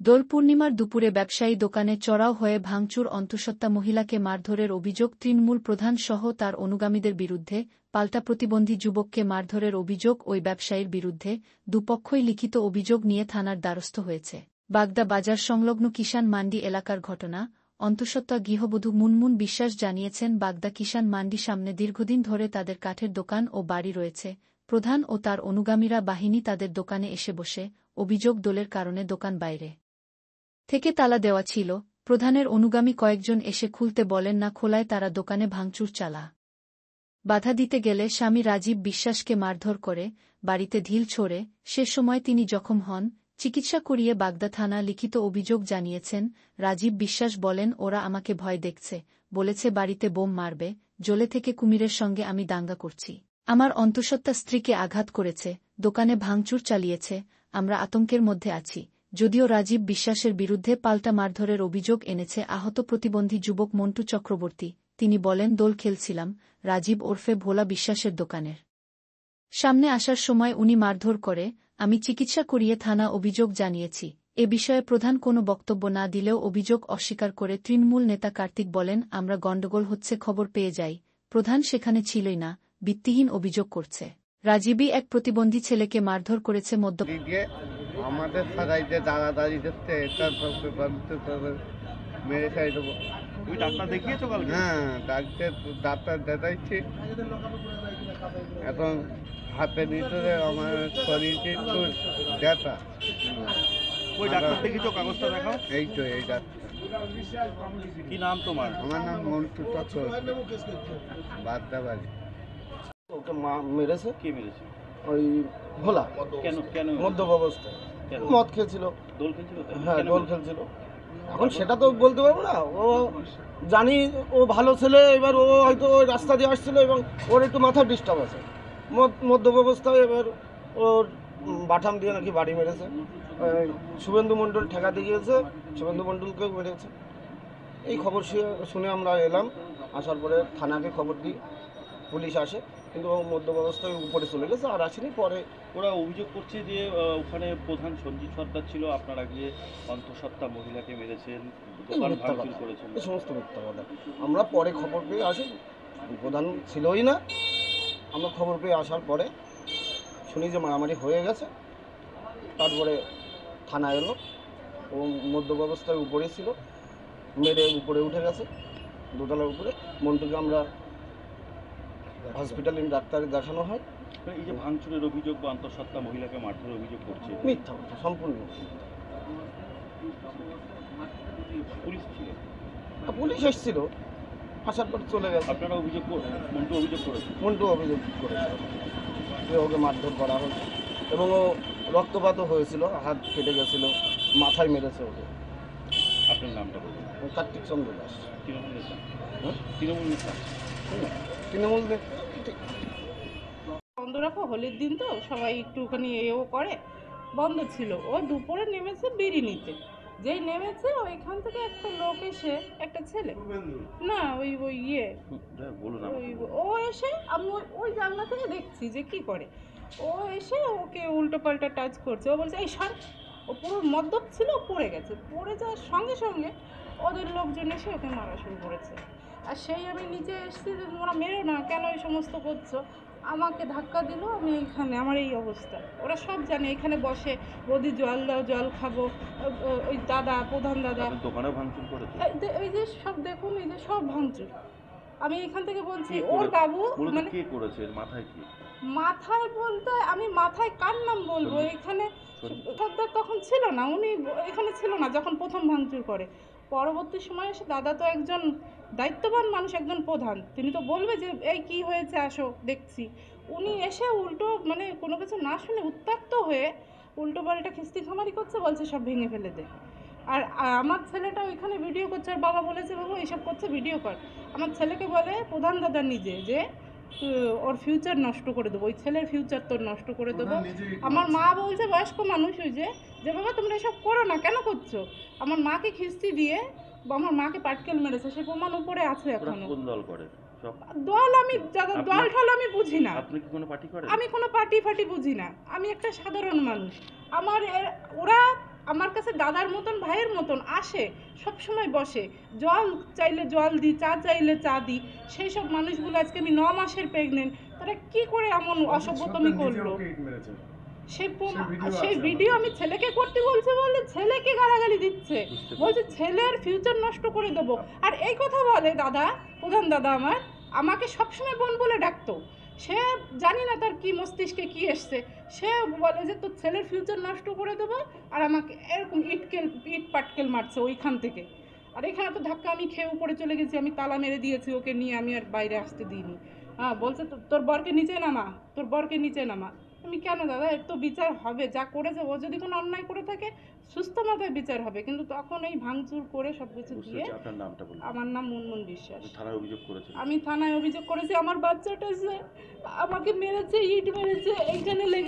দোল পূর্ণিমার দুপুরে ব্যবসায়ী দোকানে চড়াও হয়ে ভাঙচুর অন্তঃসত্ত্বা মহিলাকে মারধরের অভিযোগ তৃণমূল প্রধান সহ তার অনুগামীদের বিরুদ্ধে পাল্টা প্রতিবন্ধী যুবককে মারধরের অভিযোগ ওই ব্যবসায়ীর বিরুদ্ধে দুপক্ষই লিখিত অভিযোগ নিয়ে থানার দ্বারস্থ হয়েছে। বাগদা বাজার সংলগ্ন কিষান মান্ডি এলাকার ঘটনা। অন্তঃসত্ত্বা গৃহবধূ মুনমুন বিশ্বাস জানিয়েছেন, বাগদা কিষান মান্ডি সামনে দীর্ঘদিন ধরে তাদের কাঠের দোকান ও বাড়ি রয়েছে। প্রধান ও তার অনুগামীরা বাহিনী তাদের দোকানে এসে বসে। অভিযোগ দোলের কারণে দোকান বাইরে থেকে তালা দেওয়া ছিল। প্রধানের অনুগামী কয়েকজন এসে খুলতে বলেন না, খোলায় তারা দোকানে ভাঙচুর চালা। বাধা দিতে গেলে স্বামী রাজীব বিশ্বাসকে মারধর করে, বাড়িতে ঢিল ছোড়ে। সে সময় তিনি জখম হন। চিকিৎসা করিয়ে বাগদা থানা লিখিত অভিযোগ জানিয়েছেন। রাজীব বিশ্বাস বলেন, ওরা আমাকে ভয় দেখছে, বলেছে বাড়িতে বোম মারবে, জলে থেকে কুমিরের সঙ্গে আমি দাঙ্গা করছি। আমার অন্তঃসত্ত্বা স্ত্রীকে আঘাত করেছে, দোকানে ভাঙচুর চালিয়েছে, আমরা আতঙ্কের মধ্যে আছি। যদিও রাজীব বিশ্বাসের বিরুদ্ধে পাল্টা মারধরের অভিযোগ এনেছে আহত প্রতিবন্ধী যুবক মন্টু চক্রবর্তী। তিনি বলেন, দোল খেলছিলাম, রাজীব ওরফে ভোলা বিশ্বাসের দোকানের সামনে আসার সময় উনি মারধর করে। আমি চিকিৎসা করিয়ে থানা অভিযোগ জানিয়েছি। এ বিষয়ে প্রধান কোনো বক্তব্য না দিলেও অভিযোগ অস্বীকার করে তৃণমূল নেতা কার্তিক বলেন, আমরা গণ্ডগোল হচ্ছে খবর পেয়ে যাই, প্রধান সেখানে ছিলই না, ভিত্তিহীন অভিযোগ করছে। রাজীবই এক প্রতিবন্ধী ছেলেকে মারধর করেছে আমাদের সারাইতে দাঁড়াদাঁড়ি দেখতে মেরে খাই দেবো। তুমি ডাক্তার দেখিয়েছো কালকে? হ্যাঁ, ডাক্তার দেখাইছি। এখন হাতে নিতে আমার শরীরকে একটু ব্যথা। ওই ডাক্তার দেখিয়েছো? কাগজটা দেখাও। এই তো এই ডাক্তার। কি নাম তোমার? আমার নাম মন্টু চক্রবর্তী, বাগদা বাড়ি। ওকে মেরেছে। কে মেরেছে? ওই ভোলা। কেন কেন? মদ্যপ অবস্থায় মদ খেয়েছিল। দোল খেলছিল? হ্যাঁ, দোল খেলছিল। এখন সেটা তো বলতে পারবো না। ও জানি ও ভালো ছেলে, এবার ও হয়তো ওই রাস্তা দিয়ে আসছিল এবং ওর একটু মাথায় ডিস্টার্ব আছে মদ্যপ অবস্থায়। এবার ওর বাটাম দিয়ে নাকি বাড়ি মেরেছে। শুভেন্দু মণ্ডল ঠেকাতে গিয়েছে, শুভেন্দু মণ্ডলকেও মেরেছে। এই খবর শুনে আমরা এলাম। আসার পরে থানাকে খবর দিই, পুলিশ আসে, কিন্তু মধ্য অবস্থায় উপরে চলে গেছে, আর আসেনি। পরে ওরা অভিযোগ করছে যে ওখানে প্রধান সঞ্জিত সরকার ছিল, আপনারা গিয়ে অন্তঃসত্ত্বা মহিলাকে মেরেছেন, দোকান ভাঙচুর করেছেন। এই সমস্ত মিথ্যা কথা। আমরা পরে খবর পেয়ে আসি, প্রধান ছিলই না। আমরা খবর পেয়ে আসার পরে শুনি যে মারামারি হয়ে গেছে। তারপরে থানা এলো, ও মধ্য অবস্থায় উপরে ছিল, মেরে উপরে উঠে গেছে দোতলার উপরে। মন্টুকে আমরা হসপিটালে ডাক্তারে দেখানো হয়। এই যে ভাঙচুরের অভিযোগ বা অন্তঃসত্ত্বা মহিলাকে মারধরের অভিযোগ করছে, মিথ্যা কথা, সম্পূর্ণ পুলিশ ছিল? পুলিশ এসেছিল, আসার পর চলে গেছে। আপনারা অভিযোগ মন্টু অভিযোগ করেছে? মন্টু অভিযোগ করেছে যে ওকে মারধর করা হয়েছে এবং ও রক্তপাতও হয়েছিল, হাত কেটে গেছিল, মাথায় মেরেছে ওকে। আপনার নামটা বলুন। কার্তিক চন্দ্র দাস। তৃণমূল নেতা? হ্যাঁ, তৃণমূল নেতা। তৃণমূল নেতা। বন্ধ রাখো, হোলির দিন তো সবাই একটুখানি এও করে, বন্ধ ছিল। ও দুপুরে নেমেছে বিড়ি নিতে, যেই নেমেছে ওইখান থেকে একটা লোক এসে, একটা ছেলে না ওই ওই ইয়ে ও এসে, আমি ওই জানলা থেকে দেখছি যে কি করে, ও এসে ওকে উল্টো পাল্টা টাচ করছে। ও বলছে এই সর। ও পুরো মদ্যপ ছিল, পড়ে গেছে। পড়ে যাওয়ার সঙ্গে সঙ্গে ওদের লোকজন এসে ওকে মারা শুরু করেছে। আর সেই আমি নিচে এসেছি যে তোমরা মেরো না, কেন এই সমস্ত করছো। আমাকে ধাক্কা দিল, আমি এইখানে, আমার এই অবস্থা। ওরা সব জানে, এখানে বসে বৌদি জল দাও, জল খাবো। ওই দাদা, প্রধান দাদা দোকানে ভাঙচুর করেছে। এই যে সব দেখুন, এই যে সব ভাঙচুর। আমি এখান থেকে বলছি ওর বাবু মানে কি করেছে, মাথায় কি? মাথায় বলতে আমি মাথায় কার নাম বলবো, এখানে সর্দার তখন ছিল না, উনি এখানে ছিল না যখন প্রথম ভাঙচুর করে। পরবর্তী সময় এসে দাদা তো একজন দায়িত্ববান মানুষ, একজন প্রধান, তিনি তো বলবে যে এই কি হয়েছে আসো দেখছি। উনি এসে উল্টো মানে কোনো কিছু না শুনে উত্ত্যক্ত হয়ে উল্টো পাল্টা খিস্তি খামারি করছে, বলছে সব ভেঙে ফেলে দে। আর আমার ছেলেটা ওইখানে ভিডিও করছে, আর বাবা বলেছে বাবু এইসব করছে ভিডিও কর। আমার ছেলেকে বলে প্রধান দাদা নিজে যে ওর ফিউচার নষ্ট করে দেবো, ওই ছেলের ফিউচার তোর নষ্ট করে দেবো। আমার মা বলছে, বয়স্ক মানুষ ওই যে বাবা তোমরা এসব করো না, কেন করছো। আমার মাকে খিস্তি দিয়ে আমার মাকে পাটকেল মেরেছে, সে প্রমাণ উপরে আছে এখনো। কোন দল করে? দল আমি দল ঠল আমি বুঝি না। আপনি কি কোনো পার্টি করেন? আমি কোনো পার্টি ফাটি বুঝি না, আমি একটা সাধারণ মানুষ। আমার ওরা আমার কাছে দাদার মতন ভাইয়ের মতন আসে, সব সময় বসে, জল চাইলে জল দিই, চা চাইলে চা দিই। সেই সব মানুষগুলো আজকে আমি 9 মাসের প্রেগনেন্ট, তারা কি করে এমন অসভ্যতমি করলো? সেই ভিডিও আমি ছেলেকে করতে বলছে বলে ছেলেকে গালাগালি দিচ্ছে, বলছে ছেলের ফিউচার নষ্ট করে দেবো। আর এই কথা বলে দাদা, প্রধান দাদা আমাকে সবসময় বোন বলে ডাকতো। সে জানি না তার কি মস্তিষ্কে কি এসছে, সে বলে যে তোর ছেলের ফিউচার নষ্ট করে দেবো, আর আমাকে এরকম ইট পাটকেল মারছে ওইখান থেকে। আর এখানে তো ধাক্কা আমি খেয়ে উপরে চলে গেছি, আমি তালা মেরে দিয়েছি ওকে নিয়ে, আমি আর বাইরে আসতে দিইনি। হ্যাঁ, বলছে তোর বরকে নিচে নামা, তোর বরকে নিচে নামা। আমি কেন দাদা, এর তো বিচার হবে, যা করেছে ও যদি কোনো অন্যায় করে থাকে সুস্থ মাথায় বিচার হবে, কিন্তু তখন এই ভাঙচুর করে সব কিছু দিয়ে। আপনার নামটা বলুন। আমার নাম মুনমুন বিশ্বাস। থানায় অভিযোগ করেছেন? আমি থানায় অভিযোগ করেছি, আমার বাচ্চাটা যে আমাকে মেরেছে, ইট মেরেছে, এইখানে লেগে